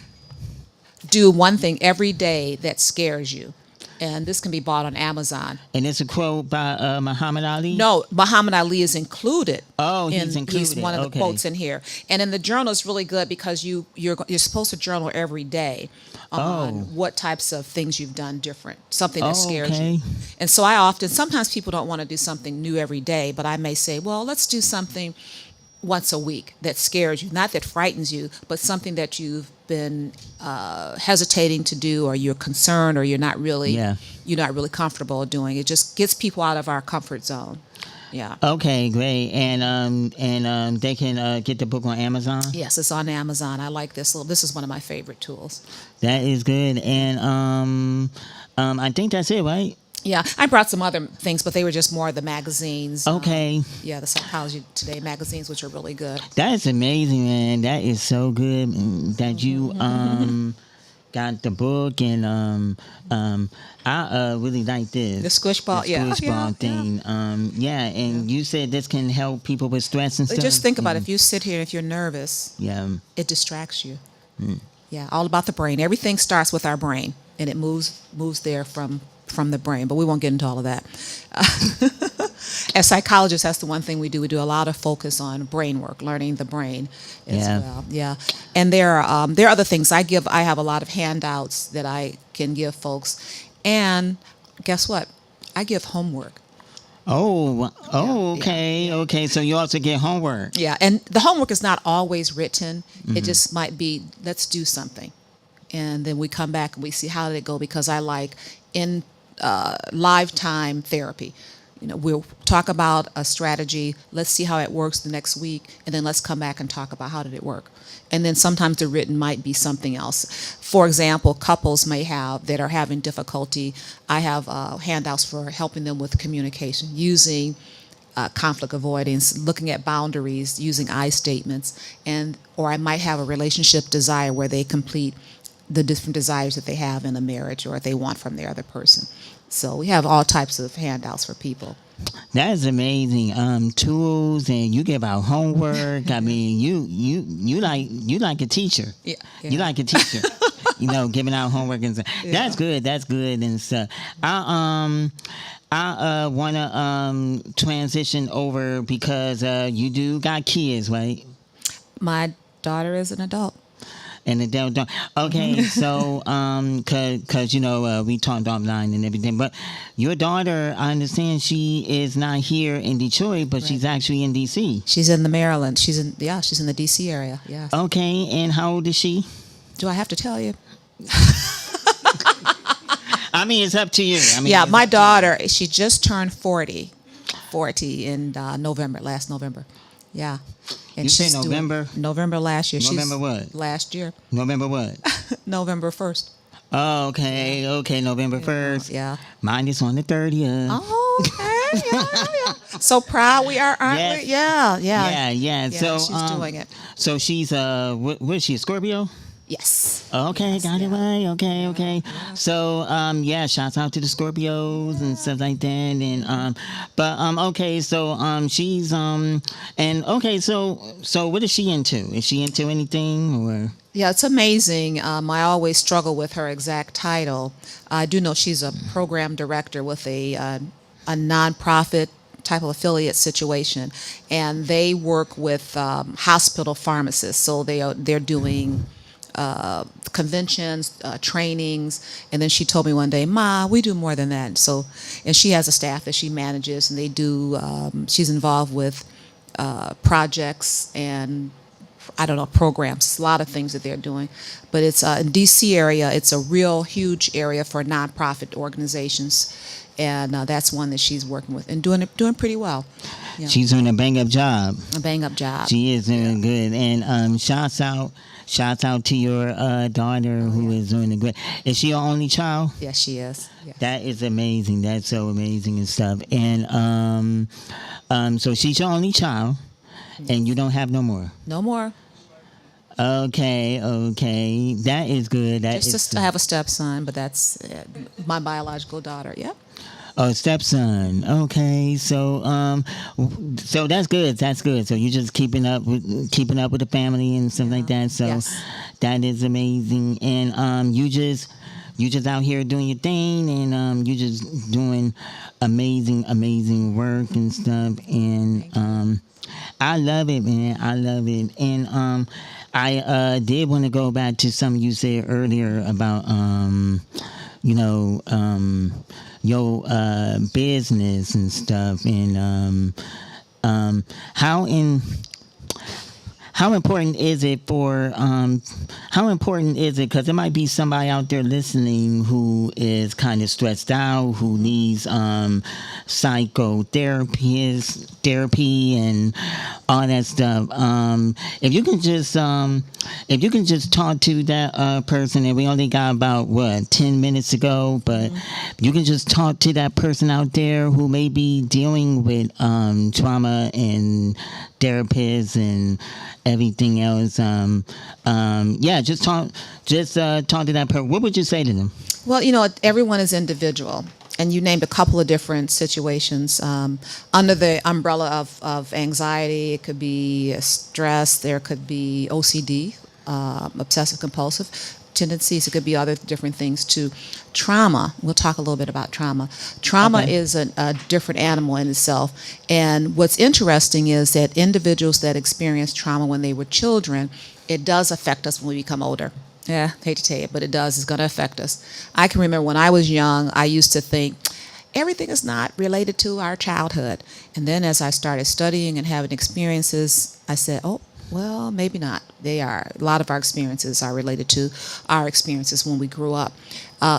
Do one thing every day that scares you. And this can be bought on Amazon. And it's a quote by Muhammad Ali? No, Muhammad Ali is included. Oh, he's included. He's one of the quotes in here. And in the journal, it's really good because you're supposed to journal every day on what types of things you've done different, something that scares you. And so sometimes people don't want to do something new every day, but I may say, well, let's do something once a week that scares you, not that frightens you, but something that you've been hesitating to do, or you're concerned, or you're not really comfortable doing. It just gets people out of our comfort zone. Yeah. Okay, great. And they can get the book on Amazon? Yes, it's on Amazon. I like this. This is one of my favorite tools. That is good. And I think that's it, right? Yeah, I brought some other things, but they were just more of the magazines. Okay. The Psychology Today magazines, which are really good. That is amazing, man. That is so good that you got the book, and I really like this. The squish ball, thing. And you said this can help people with stress and stuff. Just think about it. If you sit here, if you're nervous, it distracts you. Yeah, all about the brain. Everything starts with our brain, and it moves there from the brain, but we won't get into all of that. As psychologists, that's the one thing we do. We do a lot of focus on brain work, learning the brain as well. Yeah, and there are other things I give. I have a lot of handouts that I can give folks, and guess what? I give homework. Okay. So you also get homework. Yeah, and the homework is not always written. It just might be, let's do something, and then we come back and we see how did it go, because I like in lifetime therapy. We'll talk about a strategy. Let's see how it works the next week, and then let's come back and talk about how did it work. And then sometimes the written might be something else. For example, couples that are having difficulty. I have handouts for helping them with communication, using conflict avoidance, looking at boundaries, using I statements, or I might have a relationship desire where they complete the different desires that they have in a marriage or they want from the other person. So we have all types of handouts for people. That is amazing. Tools, and you give out homework. I mean, you like a teacher. Yeah. You like a teacher. Giving out homework and stuff. Yeah. That's good. And stuff. I want to transition over because you do got kids, right? My daughter is an adult. And the devil don't. Okay, so because we talked offline and everything, but your daughter, I understand she is not here in Detroit, but she's actually in DC. She's in the Maryland. She's in the DC area. Yeah. Okay, and how old is she? Do I have to tell you? I mean, it's up to you. My daughter, she just turned 40 in last November. Yeah. And you said November? November last year. November what? Last year. November what? November 1st. Oh, okay. Okay, November 1st. Yeah. Mine is on the 30th. Oh, okay. Yeah. So proud we are, aren't we? Yeah. Yeah, so she's doing it. So she's, what is she, a Scorpio? Yes. Okay, got it right. Okay. So, shouts out to the Scorpios and stuff like that. And, okay, so, she's, and okay, so what is she into? Is she into anything or? Yeah, it's amazing. I always struggle with her exact title. I do know she's a program director with a nonprofit type of affiliate situation, and they work with hospital pharmacists. So they're doing conventions, trainings, and then she told me one day, "Ma, we do more than that." So, and she has a staff that she manages, and they do. She's involved with projects and programs. A lot of things that they're doing, but it's in DC area. It's a real huge area for nonprofit organizations, and that's one that she's working with and doing pretty well. Yeah. She's doing a bang up job. A bang up job. She is doing good. And shouts out to your daughter who is doing the great. Is she your only child? Yes, she is. Yes. That is amazing. That's so amazing and stuff. And so she's your only child, and you don't have no more. No more. Okay. That is good. I have a stepson, but that's my biological daughter. Yep. Oh, stepson. Okay, so that's good. That's good. So you're just keeping up with the family and stuff like that. So Yes. that is amazing. And you just out here doing your thing, and you just doing amazing work and stuff. And I love it, man. I love it. And I did want to go back to something you said earlier about your business and stuff, and how important is it because there might be somebody out there listening who is kind of stressed out, who needs therapy and all that stuff. If you can just talk to that person, and we only got about 10 minutes to go, but you can just talk to that person out there who may be dealing with trauma and therapists and everything else. Just talk to that person. What would you say to them? Well, everyone is individual, and you named a couple of different situations under the umbrella of anxiety. It could be stress. There could be OCD, obsessive compulsive tendencies. It could be other different things too. Trauma. We'll talk a little bit about trauma. Trauma is a different animal in itself. And what's interesting is that individuals that experience trauma when they were children, it does affect us when we become older. Yeah, hate to tell you, but it does. It's going to affect us. I can remember when I was young, I used to think everything is not related to our childhood. And then as I started studying and having experiences, I said, oh, well, maybe not. They are. A lot of our experiences are related to our experiences when we grew up.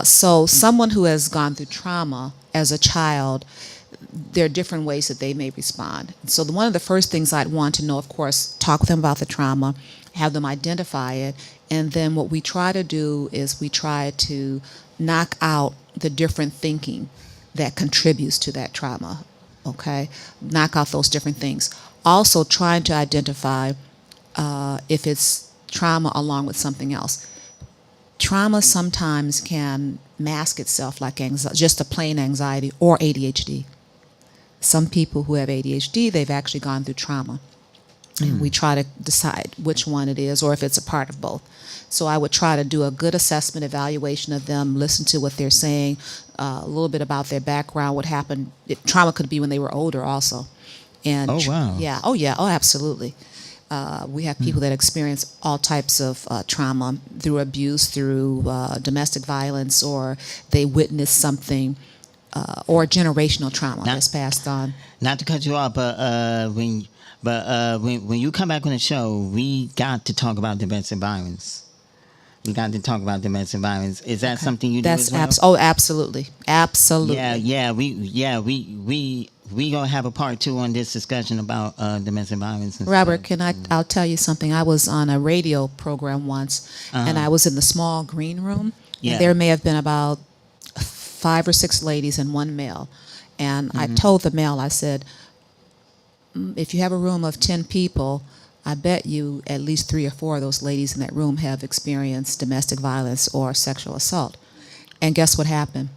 So someone who has gone through trauma as a child, there are different ways that they may respond. So one of the first things I'd want to know, of course, talk with them about the trauma, have them identify it, and then what we try to do is we try to knock out the different thinking that contributes to that trauma, okay? Knock out those different things. Also trying to identify if it's trauma along with something else. Trauma sometimes can mask itself like just a plain anxiety or ADHD. Some people who have ADHD, they've actually gone through trauma. And we try to decide which one it is or if it's a part of both. So I would try to do a good assessment, evaluation of them, listen to what they're saying, a little bit about their background, what happened. Trauma could be when they were older also. And oh, wow. Yeah. Oh, yeah. Oh, absolutely. We have people that experience all types of trauma through abuse, through domestic violence, or they witness something, or generational trauma that's passed on. Not to cut you off, but when you come back on the show, we got to talk about domestic violence. We got to talk about domestic violence. Is that something you do as well? Absolutely. We gonna have a part 2 on this discussion about domestic violence. Robert, I'll tell you something. I was on a radio program once, and I was in the small green room. Yeah. And there may have been about 5 or 6 ladies and 1 male. And I told the male, I said, if you have a room of 10 people, I bet you at least 3 or 4 of those ladies in that room have experienced domestic violence or sexual assault. And guess what happened?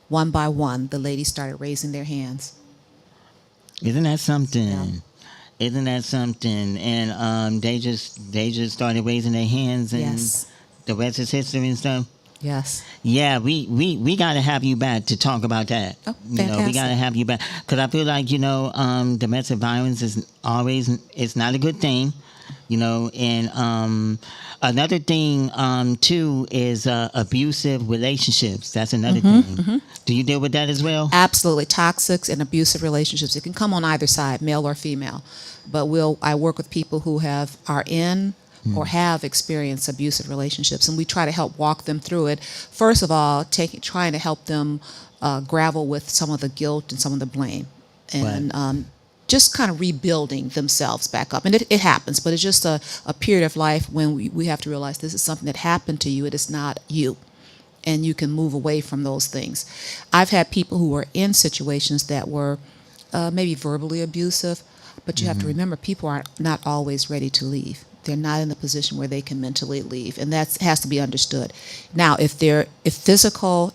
One by one, the ladies started raising their hands. Isn't that something? Yeah. Isn't that something? And they just started raising their hands, and Yes. the rest is history and stuff. Yes. Yeah, we got to have you back to talk about that. Oh, we fantastic. got to have you back because I feel like domestic violence is it's not a good thing, And another thing too is abusive relationships. That's another thing. Mm-hmm. Do you deal with that as well? Absolutely. Toxic and abusive relationships. It can come on either side, male or female. But I work with people who are in or have experienced abusive relationships, and we try to help walk them through it. First of all, trying to help them gravel with some of the guilt and some of the blame. And Right. just kind of rebuilding themselves back up. And it happens, but it's just a period of life when we have to realize this is something that happened to you. It is not you. And you can move away from those things. I've had people who were in situations that were maybe verbally abusive, but you have to remember people are not always ready to leave. They're not in the position where they can mentally leave, and that has to be understood. Now, if there's physical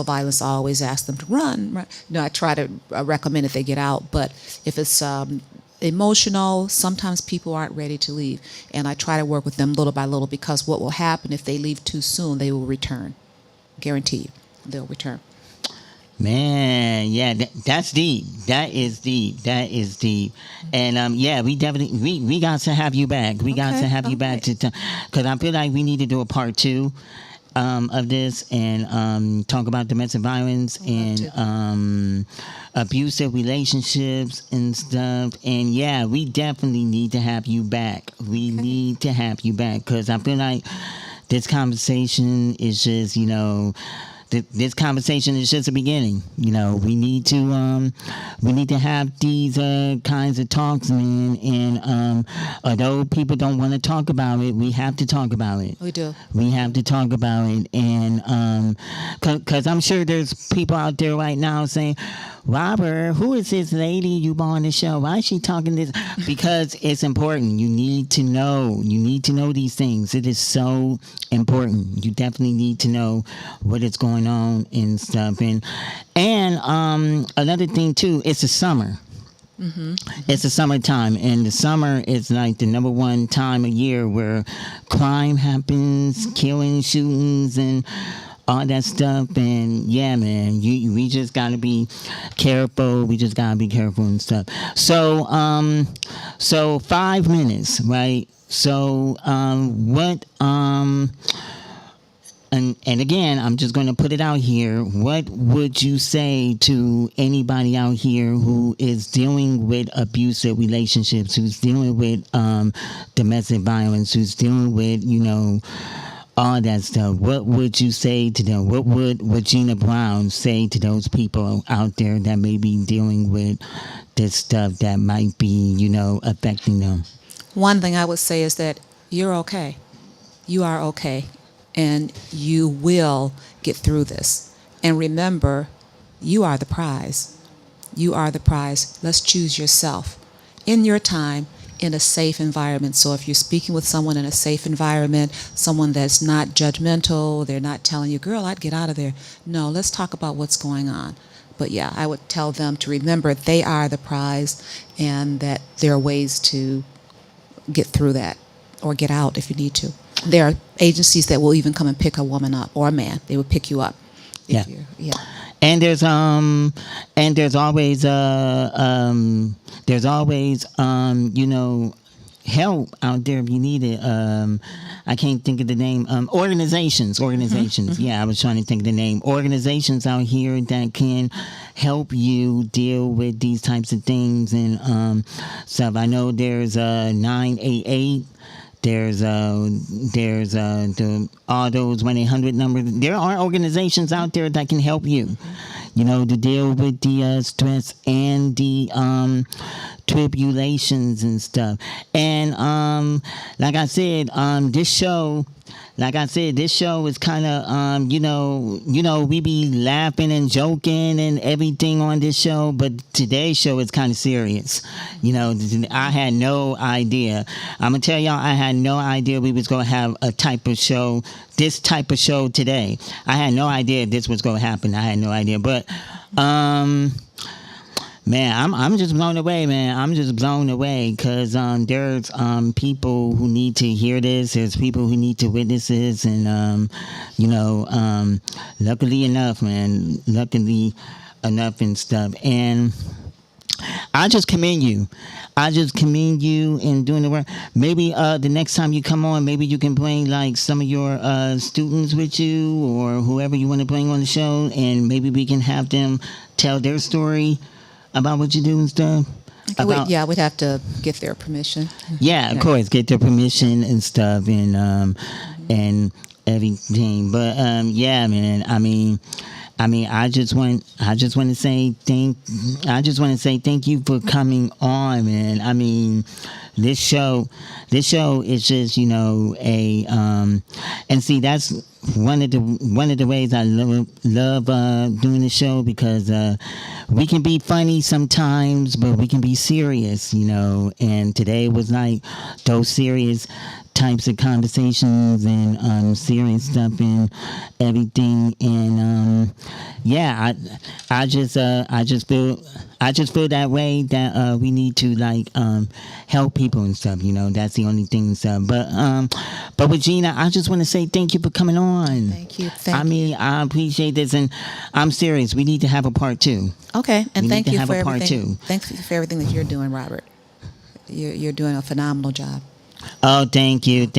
violence, I always ask them to run. Right? I try to recommend that they get out. But if it's emotional, sometimes people aren't ready to leave, and I try to work with them little by little, because what will happen if they leave too soon, they will return. Guarantee you, they'll return. Man, yeah, that's deep. That is deep. That is deep. And yeah, we definitely we got to have you back. We got to have you back because I feel like we need to do a part 2 of this and talk about domestic violence and abusive relationships and stuff. And yeah, we definitely need to have you back. We need to have you back because I feel like this conversation is just, this conversation is just a beginning. We need to have these kinds of talks, man. And although people don't want to talk about it, we have to talk about it. We do. We have to talk about it, and because I'm sure there's people out there right now saying, Robert, who is this lady you brought on the show? Why is she talking this? Because it's important. You need to know. You need to know these things. It is so important. You definitely need to know what is going on and stuff. And another thing too, it's the summer. Mm-hmm. It's the summertime, and the summer is like the number one time of year where crime happens, killing, shootings, and all that stuff. And yeah, man, we just gotta be careful. We just gotta be careful and stuff. So 5 minutes, right? So what and again, I'm just going to put it out here. What would you say to anybody out here who is dealing with abusive relationships, who's dealing with domestic violence, who's dealing with, all that stuff? What would you say to them? What would Regina Brown say to those people out there that may be dealing with this stuff that might be, affecting them? One thing I would say is that you're okay. You are okay. And you will get through this. And remember, you are the prize. You are the prize. Let's choose yourself in your time, in a safe environment. So if you're speaking with someone in a safe environment, someone that's not judgmental, they're not telling you, girl, I'd get out of there. No, let's talk about what's going on. But yeah, I would tell them to remember they are the prize and that there are ways to get through that or get out if you need to. There are agencies that will even come and pick a woman up or a man. They will pick you up. Yeah. And there's always help out there if you need it. I can't think of the name. Organizations. Mm-hmm. Yeah, I was trying to think of the name. Organizations out here that can help you deal with these types of things and stuff. I know there's 988. There's all those 1-800 numbers. There are organizations out there that can help you, to deal with the stress and the tribulations and stuff. And like I said, this show is kind of, we be laughing and joking and everything on this show, but today's show is kind of serious. I had no idea. I'm going to tell y'all, I had no idea we was going to have this type of show today. I had no idea this was going to happen. I had no idea. But, man, I'm just blown away, man. I'm just blown away because there's people who need to hear this. There's people who need to witness this. And, luckily enough, man, and stuff. And I just commend you. In doing the work. Maybe the next time you come on, maybe you can bring like some of your students with you or whoever you want to bring on the show. And maybe we can have them tell their story about what you do and stuff. We'd have to get their permission. Yeah, of course, get their permission and stuff and everything. But yeah, man. I mean, I mean, I just want to say thank you for coming on, man. I mean, this show is just, and see, that's one of the ways I love doing the show, because we can be funny sometimes, but we can be serious, and today was like those serious types of conversations and serious stuff and everything, and I just feel that way, that we need to like help people and stuff. That's the only thing and stuff. But Regina, I just want to say thank you for coming on. Thank you. I appreciate this, and I'm serious. We need to have a part 2. Okay, and thank you have for a part everything. 2. Thanks for everything that you're doing, Robert. You're doing a phenomenal job. Oh, thank you.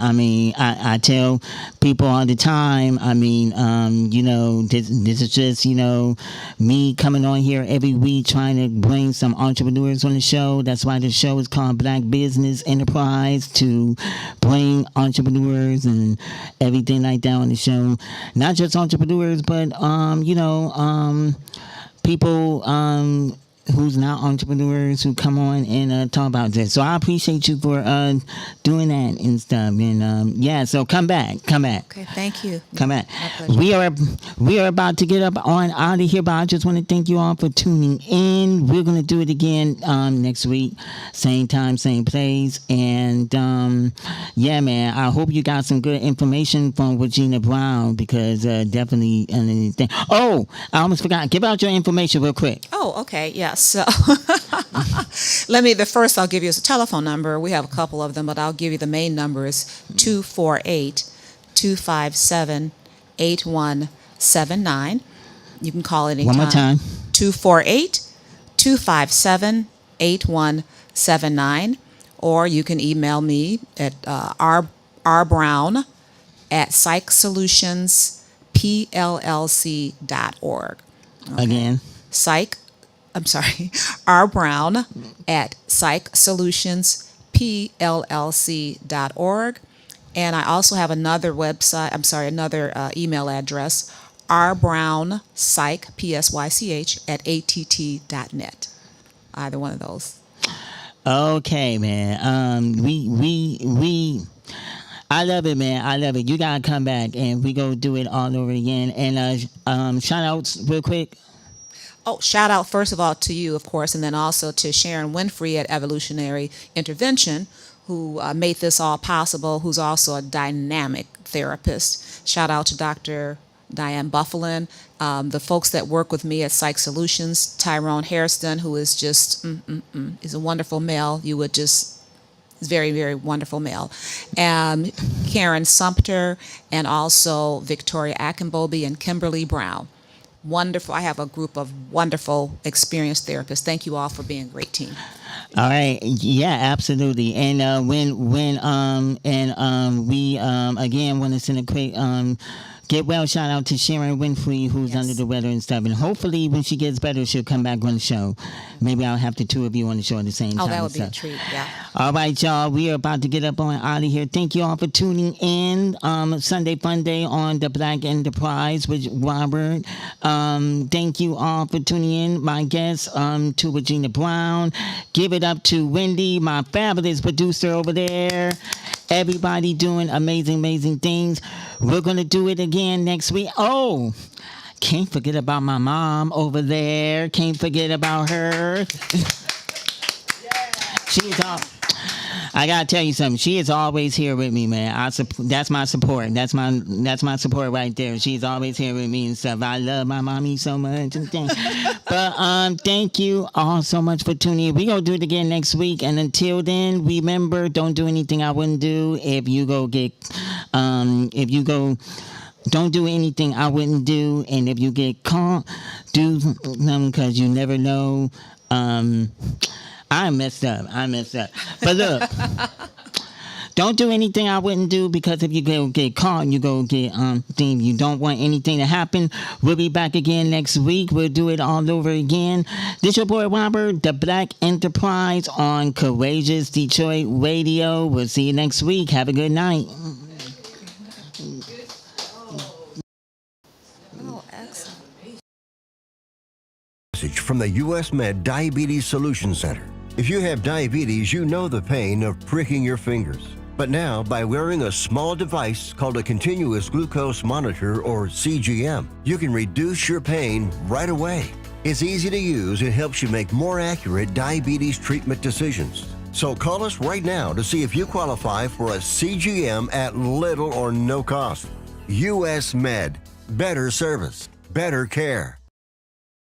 I mean, I tell people all the time, I mean, this is just, me coming on here every week trying to bring some entrepreneurs on the show. That's why the show is called Black Business Enterprise, to bring entrepreneurs and everything like that on the show. Not just entrepreneurs, but, people, who's not entrepreneurs, who come on and talk about this. So I appreciate you for doing that and stuff. And so come back. Okay, thank you. Come back. My pleasure. We are about to get up on out of here, but I just want to thank you all for tuning in. We're gonna do it again next week, same time, same place. And man, I hope you got some good information from Regina Brown, because definitely. Oh, I almost forgot. Give out your information real quick. Oh, okay, yeah. So I'll give you a telephone number. We have a couple of them, but I'll give you the main number is 248-257-8179. You can call anytime. One more time. 248-257-8179. Or you can email me at rbrowne@psychsolutionsplllc.org. Okay. Again. rbrown@psychsolutionsplllc.org. And I also have another email address, rbrownsych@att.net. Either one of those. Okay, man. I love it, man. I love it. You gotta come back, and we go do it all over again. And shout outs real quick. Oh, shout out first of all to you, of course, and then also to Sharon Winfrey at Evolutionary Intervention, who made this all possible, who's also a dynamic therapist. Shout out to Dr. Diane Buffalin, the folks that work with me at Psych Solutions, Tyrone Hairston, who is just, is a wonderful male. Is very, very wonderful male. Karen Sumpter, and also Victoria Akinbobi and Kimberly Brown. Wonderful. I have a group of wonderful, experienced therapists. Thank you all for being a great team. All right. Yeah, absolutely. And we again want to send a quick get well shout out to Sharon Winfrey, who's under the weather and stuff. And hopefully when she gets better, she'll come back on the show. Maybe I'll have the two of you on the show at the same time. Oh, that would be a treat. Yeah. All right, y'all. We are about to get up on out of here. Thank you all for tuning in. Sunday Fun Day on the Black Enterprise with Robert. Thank you all for tuning in. My guests, to Regina Brown. Give it up to Wendy, my fabulous producer over there. Everybody doing amazing, amazing things. We're going to do it again next week. Oh, can't forget about my mom over there. Can't forget about her. She's all. I gotta tell you something. She is always here with me, man. That's my support. That's my support right there. She's always here with me and stuff. I love my mommy so much and things. But thank you all so much for tuning in. We gonna do it again next week. And until then, remember, don't do anything I wouldn't do. Don't do anything I wouldn't do. And if you get caught, do them, because you never know. I messed up. But look, don't do anything I wouldn't do, because if you go get caught and you go get thing, you don't want anything to happen. We'll be back again next week. We'll do it all over again. This your boy Robert, the Black Enterprise on Courageous Detroit Radio. We'll see you next week. Have a good night. Oh, excellent. from the U.S. Med Diabetes Solution Center. If you have diabetes, you know the pain of pricking your fingers. But now, by wearing a small device called a continuous glucose monitor, or CGM, you can reduce your pain right away. It's easy to use and helps you make more accurate diabetes treatment decisions. So call us right now to see if you qualify for a CGM at little or no cost. U.S. Med. Better service. Better care.